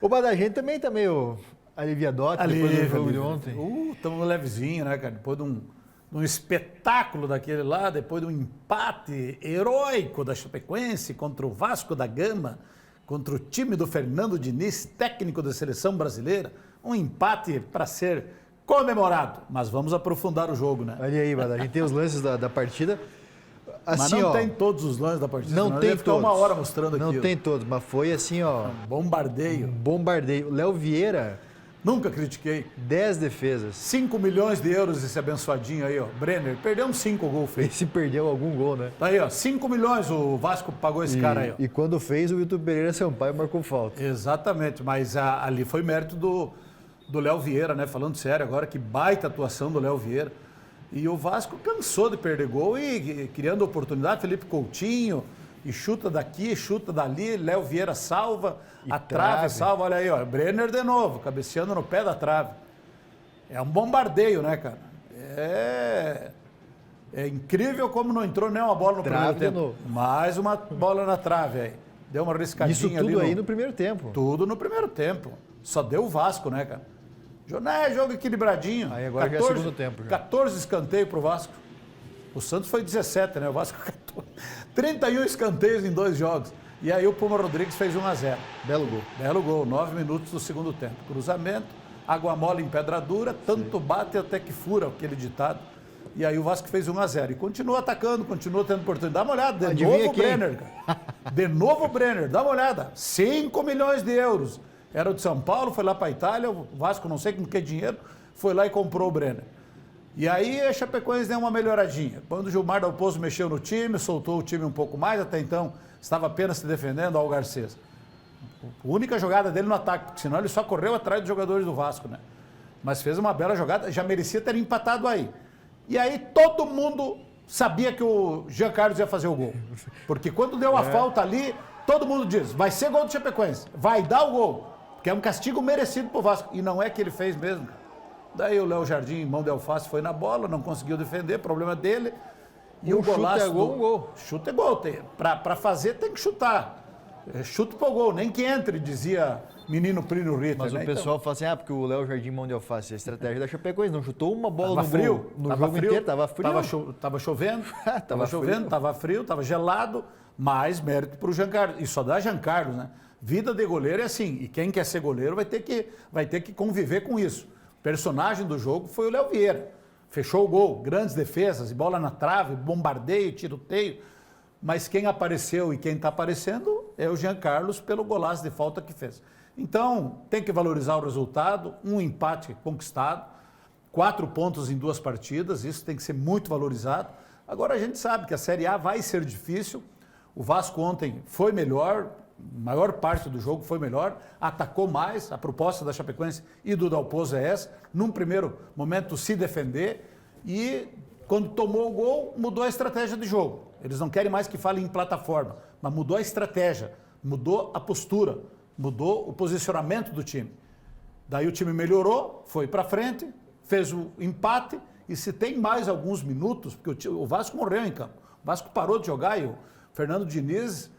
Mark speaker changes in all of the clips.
Speaker 1: O Badagente também tá meio aliviadote depois do jogo de ontem.
Speaker 2: Estamos levezinho, né, cara? Depois de um espetáculo daquele lá, depois de um empate heróico da Chapecoense contra o Vasco da Gama, contra o time do Fernando Diniz, técnico da seleção brasileira. Um empate para ser comemorado. Mas vamos aprofundar o jogo, né?
Speaker 1: Olha aí, Badagente, a gente tem os lances da partida. Assim,
Speaker 2: mas não tem todos os lances da partida.
Speaker 1: Não tem todos.
Speaker 2: Uma hora mostrando aqui.
Speaker 1: Não tem todos, mas foi assim, ó.
Speaker 2: Bombardeio.
Speaker 1: Bombardeio. Léo Vieira.
Speaker 2: Nunca critiquei.
Speaker 1: 10 defesas.
Speaker 2: 5 milhões de euros esse abençoadinho aí, ó. Brenner. Perdeu uns 5 gols feitos.
Speaker 1: Esse perdeu algum gol, né?
Speaker 2: Tá aí, ó. 5 milhões o Vasco pagou esse cara aí, ó.
Speaker 1: E quando fez, o Wilton Pereira Sampaio marcou falta.
Speaker 2: Exatamente. Mas ali foi mérito do Léo Vieira, né? Falando sério agora, que baita atuação do Léo Vieira. E o Vasco cansou de perder gol e criando oportunidade. Felipe Coutinho, e chuta daqui, chuta dali. Léo Vieira salva, a trave salva. Olha aí, ó. Brenner de novo, cabeceando no pé da trave. É um bombardeio, né, cara? É incrível como não entrou nenhuma bola no primeiro tempo. Mais uma bola na trave aí. Deu uma riscadinha
Speaker 1: ali. Isso tudo aí no primeiro tempo.
Speaker 2: Tudo no primeiro tempo. Só deu o Vasco, né, cara? Jogo equilibradinho.
Speaker 1: Aí agora 14, já é segundo tempo. Já.
Speaker 2: 14 escanteios pro Vasco. O Santos foi 17, né? O Vasco 14. 31 escanteios em 2 jogos. E aí o Puma Rodrigues fez 1-0.
Speaker 1: Belo gol.
Speaker 2: Belo gol, 9 minutos do segundo tempo. Cruzamento, água mole em pedra dura, tanto bate até que fura, aquele ditado. E aí o Vasco fez 1-0. E continua atacando, continua tendo oportunidade. Dá uma olhada, de novo o Brenner, cara. De novo o Brenner, dá uma olhada. 5 milhões de euros. Era de São Paulo, foi lá para a Itália, o Vasco não sei com que dinheiro, foi lá e comprou o Brenner. E aí a Chapecoense deu uma melhoradinha. Quando o Gilmar Dalpozo mexeu no time, soltou o time um pouco mais, até então estava apenas se defendendo ao Garcês. A única jogada dele no ataque, porque senão ele só correu atrás dos jogadores do Vasco, né? Mas fez uma bela jogada, já merecia ter empatado aí. E aí todo mundo sabia que o Jean Carlos ia fazer o gol. Porque quando deu a falta ali, todo mundo diz, vai ser gol do Chapecoense, vai dar o gol. Porque é um castigo merecido pro Vasco. E não é que ele fez mesmo, cara. Daí o Léo Jardim, mão de alface, foi na bola, não conseguiu defender, problema dele. E o golaço...
Speaker 1: Chute é gol, um gol.
Speaker 2: Chute é gol. Pra fazer tem que chutar. Chute pro gol, nem que entre, dizia menino Plínio Ritter.
Speaker 1: Mas
Speaker 2: né?
Speaker 1: o pessoal fala assim, porque o Léo Jardim, mão de alface, a estratégia da Chapecoense, não chutou uma bola
Speaker 2: tava
Speaker 1: no gol. No jogo inteiro, tava frio.
Speaker 2: Tava chovendo,
Speaker 1: frio.
Speaker 2: Tava frio, tava gelado, mas mérito pro Jean Carlos. E só dá Jean Carlos, né? Vida de goleiro é assim, e quem quer ser goleiro vai ter que conviver com isso. O personagem do jogo foi o Léo Vieira. Fechou o gol, grandes defesas, bola na trave, bombardeio, tiroteio. Mas quem apareceu e quem está aparecendo é o Jean Carlos pelo golaço de falta que fez. Então, tem que valorizar o resultado, um empate conquistado, 4 pontos em 2 partidas, isso tem que ser muito valorizado. Agora a gente sabe que a Série A vai ser difícil, o Vasco ontem foi melhor, maior parte do jogo foi melhor, atacou mais, a proposta da Chapecoense e do Dalpozo é essa, num primeiro momento se defender e quando tomou o gol mudou a estratégia de jogo. Eles não querem mais que fale em plataforma, mas mudou a estratégia, mudou a postura, mudou o posicionamento do time. Daí o time melhorou, foi para frente, fez o empate e se tem mais alguns minutos, porque o Vasco morreu em campo, o Vasco parou de jogar e o Fernando Diniz...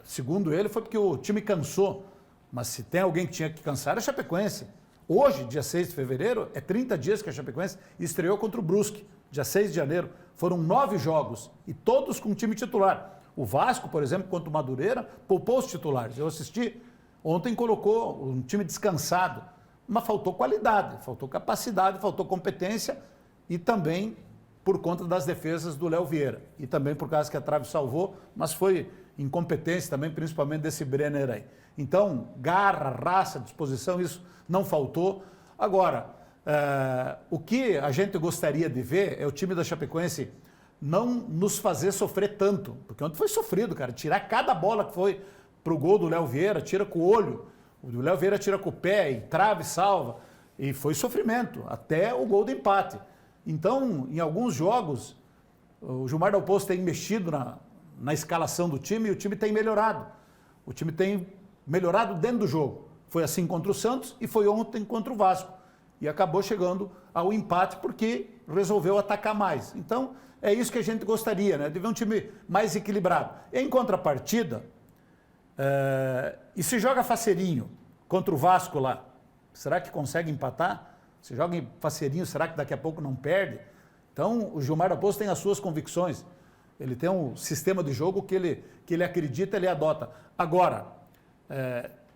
Speaker 2: segundo ele, foi porque o time cansou. Mas se tem alguém que tinha que cansar, era a Chapecoense. Hoje, dia 6 de fevereiro, é 30 dias que a Chapecoense estreou contra o Brusque, dia 6 de janeiro. Foram 9 jogos, e todos com time titular. O Vasco, por exemplo, contra o Madureira, poupou os titulares. Eu assisti, ontem colocou um time descansado, mas faltou qualidade, faltou capacidade, faltou competência e também... por conta das defesas do Léo Vieira. E também por causa que a trave salvou, mas foi incompetência também, principalmente desse Brenner aí. Então, garra, raça, disposição, isso não faltou. Agora, o que a gente gostaria de ver é o time da Chapecoense não nos fazer sofrer tanto. Porque ontem foi sofrido, cara. Tirar cada bola que foi pro gol do Léo Vieira, tira com o olho. O Léo Vieira tira com o pé, e trave, salva. E foi sofrimento, até o gol do empate. Então, em alguns jogos, o Gilmar Dalpozo tem mexido na escalação do time e o time tem melhorado. O time tem melhorado dentro do jogo. Foi assim contra o Santos e foi ontem contra o Vasco. E acabou chegando ao empate porque resolveu atacar mais. Então, é isso que a gente gostaria, né? De ver um time mais equilibrado. Em contrapartida, E se joga faceirinho contra o Vasco lá, será que consegue empatar? Se joga em faceirinho, será que daqui a pouco não perde? Então, o Gilmar Dalpozo tem as suas convicções. Ele tem um sistema de jogo que ele acredita, ele adota. Agora,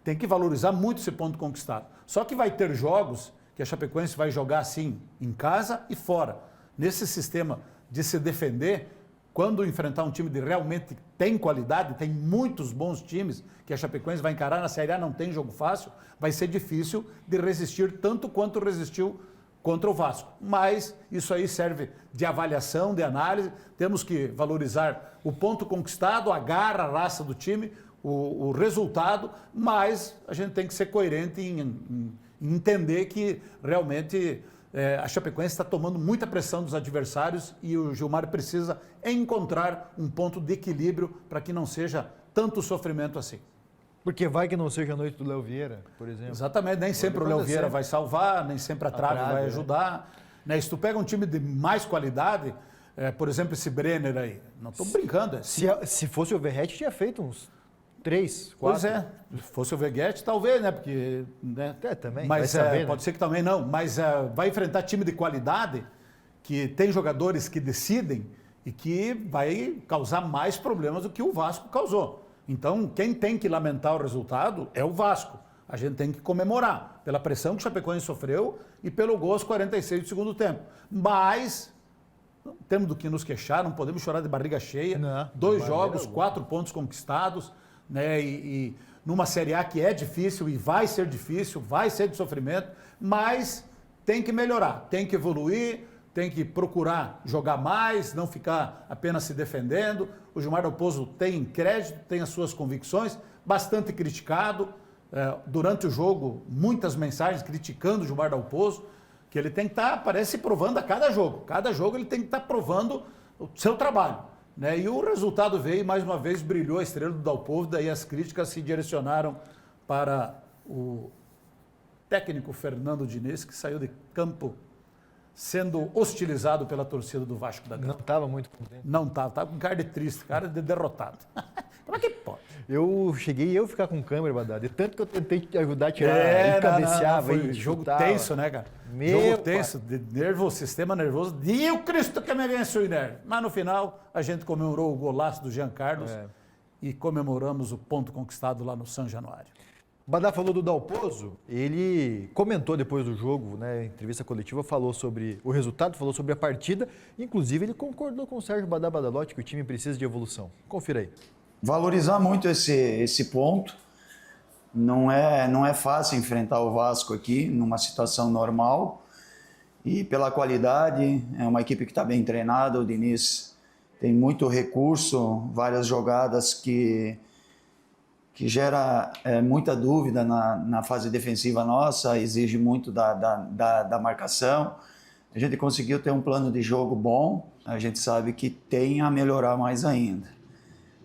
Speaker 2: tem que valorizar muito esse ponto conquistado. Só que vai ter jogos que a Chapecoense vai jogar assim, em casa e fora. Nesse sistema de se defender, quando enfrentar um time que realmente tem qualidade, tem muitos bons times que a Chapecoense vai encarar na Série A, não tem jogo fácil, vai ser difícil de resistir tanto quanto resistiu contra o Vasco. Mas isso aí serve de avaliação, de análise. Temos que valorizar o ponto conquistado, a garra, a raça do time, o resultado, mas a gente tem que ser coerente em entender que realmente a Chapecoense está tomando muita pressão dos adversários e o Gilmar precisa encontrar um ponto de equilíbrio para que não seja tanto sofrimento assim.
Speaker 1: Porque vai que não seja a noite do Léo Vieira, por exemplo.
Speaker 2: Exatamente, nem sempre o Léo Vieira vai salvar, nem sempre a trave vai ajudar. Né? Se tu pega um time de mais qualidade, por exemplo, esse Brenner aí, não estou brincando.
Speaker 1: Se fosse o Verratti, tinha feito uns 3, 4.
Speaker 2: Pois é, se fosse o Veguete, talvez, né? Porque, né?
Speaker 1: Também.
Speaker 2: Mas
Speaker 1: saber,
Speaker 2: pode ser que também não. Mas vai enfrentar time de qualidade, que tem jogadores que decidem e que vai causar mais problemas do que o Vasco causou. Então, quem tem que lamentar o resultado é o Vasco. A gente tem que comemorar pela pressão que o Chapecoense sofreu e pelo gol aos 46 do segundo tempo. Mas não temos do que nos queixar, não podemos chorar de barriga cheia.
Speaker 1: Não,
Speaker 2: 2 jogos, 4 pontos conquistados, né? E numa Série A que é difícil e vai ser difícil, vai ser de sofrimento, mas tem que melhorar, tem que evoluir, tem que procurar jogar mais, não ficar apenas se defendendo. O Gilmar Dalpozo tem crédito, tem as suas convicções, bastante criticado. Durante o jogo, muitas mensagens criticando o Gilmar Dalpozo, que ele tem que estar, parece, provando a cada jogo. Cada jogo ele tem que estar provando o seu trabalho. Né? E o resultado veio, mais uma vez, brilhou a estrela do Dalpozo, daí as críticas se direcionaram para o técnico Fernando Diniz, que saiu de campo sendo hostilizado pela torcida do Vasco da Gama.
Speaker 1: Não estava muito contente.
Speaker 2: Não estava com cara de triste, cara de derrotado. Como é que pode?
Speaker 1: Eu cheguei a ficar com câmera, Badá, de tanto que eu tentei te ajudar a tirar, e cabeceava,
Speaker 2: foi jogo tenso, né, cara? Jogo tenso, sistema nervoso. E o Cristo que me venceu, né? Mas no final, a gente comemorou o golaço do Jean Carlos e comemoramos o ponto conquistado lá no São Januário.
Speaker 1: Badá falou do Dalpozo, ele comentou depois do jogo, né, entrevista coletiva, falou sobre o resultado, falou sobre a partida, inclusive ele concordou com o Sérgio Badá Badalotti que o time precisa de evolução. Confira aí.
Speaker 3: Valorizar muito esse ponto, não é fácil enfrentar o Vasco aqui numa situação normal e pela qualidade, é uma equipe que está bem treinada, o Diniz tem muito recurso, várias jogadas que gera muita dúvida na fase defensiva nossa, exige muito da marcação. A gente conseguiu ter um plano de jogo bom, a gente sabe que tem a melhorar mais ainda.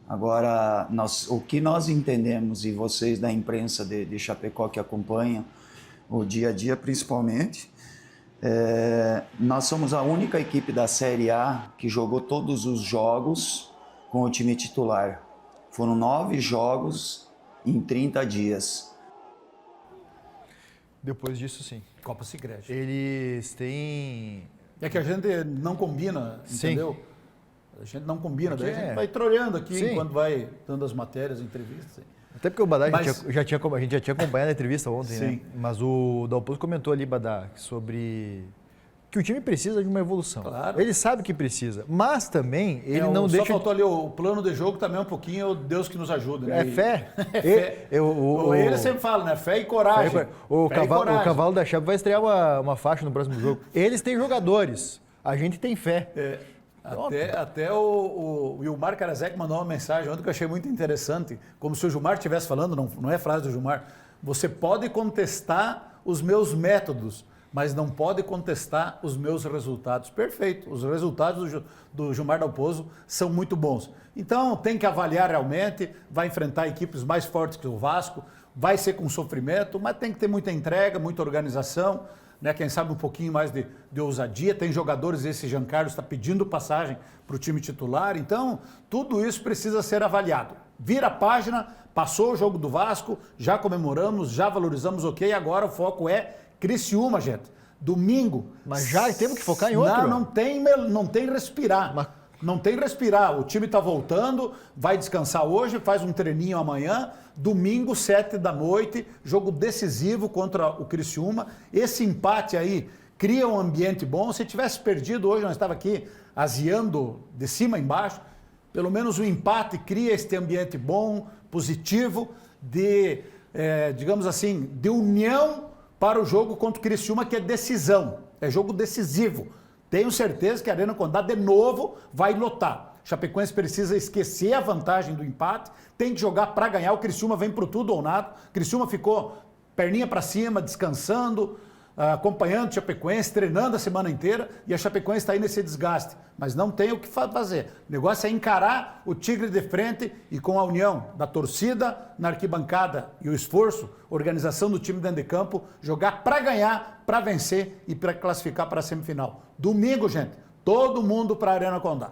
Speaker 3: Agora, o que nós entendemos, e vocês da imprensa de Chapecó que acompanham o dia a dia principalmente, nós somos a única equipe da Série A que jogou todos os jogos com o time titular. Foram 9 jogos em 30 dias.
Speaker 1: Depois disso, sim.
Speaker 2: Copa Sicredi.
Speaker 1: Eles têm...
Speaker 2: É que a gente não combina, entendeu? Sim. A gente não combina, daí a gente vai trolhando aqui enquanto vai dando as matérias, entrevistas.
Speaker 1: Até porque o Badá, a gente já tinha acompanhado a entrevista ontem,
Speaker 2: sim,
Speaker 1: né? Mas o Dalpozo comentou ali, Badá, sobre que o time precisa de uma evolução.
Speaker 2: Claro.
Speaker 1: Ele sabe que precisa, mas também ele não deixa...
Speaker 2: Só faltou ali o plano de jogo também um pouquinho, o Deus que nos ajuda. Né?
Speaker 1: É fé.
Speaker 2: É fé. Ele sempre fala, né? Fé e coragem.
Speaker 1: O Cavalo da Chape vai estrear uma faixa no próximo jogo. Eles têm jogadores, a gente tem fé.
Speaker 2: Até o Wilmar Karaszek mandou uma mensagem ontem que eu achei muito interessante, como se o Gilmar estivesse falando, não é frase do Gilmar, você pode contestar os meus métodos, mas não pode contestar os meus resultados. Perfeito, os resultados do Gilmar Dalpozo são muito bons. Então tem que avaliar realmente, vai enfrentar equipes mais fortes que o Vasco, vai ser com sofrimento, mas tem que ter muita entrega, muita organização, né? Quem sabe um pouquinho mais de ousadia. Tem jogadores, esse Jean Carlos está pedindo passagem para o time titular, então tudo isso precisa ser avaliado. Vira a página, passou o jogo do Vasco, já comemoramos, já valorizamos, ok, agora o foco é Criciúma, gente. Domingo.
Speaker 1: Mas já temos que focar em outro?
Speaker 2: Não tem respirar.
Speaker 1: Mas...
Speaker 2: Não tem respirar. O time está voltando, vai descansar hoje, faz um treininho amanhã. Domingo, 7 da noite, jogo decisivo contra o Criciúma. Esse empate aí cria um ambiente bom. Se tivesse perdido hoje, nós estávamos aqui aziando de cima a embaixo. Pelo menos o empate cria este ambiente bom, positivo, de, digamos assim, de união para o jogo contra o Criciúma, que é decisão. É jogo decisivo. Tenho certeza que a Arena Condá, de novo, vai lotar. Chapecoense precisa esquecer a vantagem do empate, tem que jogar para ganhar. O Criciúma vem pro tudo ou nada. O Criciúma ficou perninha para cima, descansando, acompanhando o Chapecoense, treinando a semana inteira, e a Chapecoense está aí nesse desgaste. Mas não tem o que fazer. O negócio é encarar o Tigre de frente e com a união da torcida na arquibancada e o esforço, organização do time dentro de campo, jogar para ganhar, para vencer e para classificar para a semifinal. Domingo, gente, todo mundo para a Arena Condá.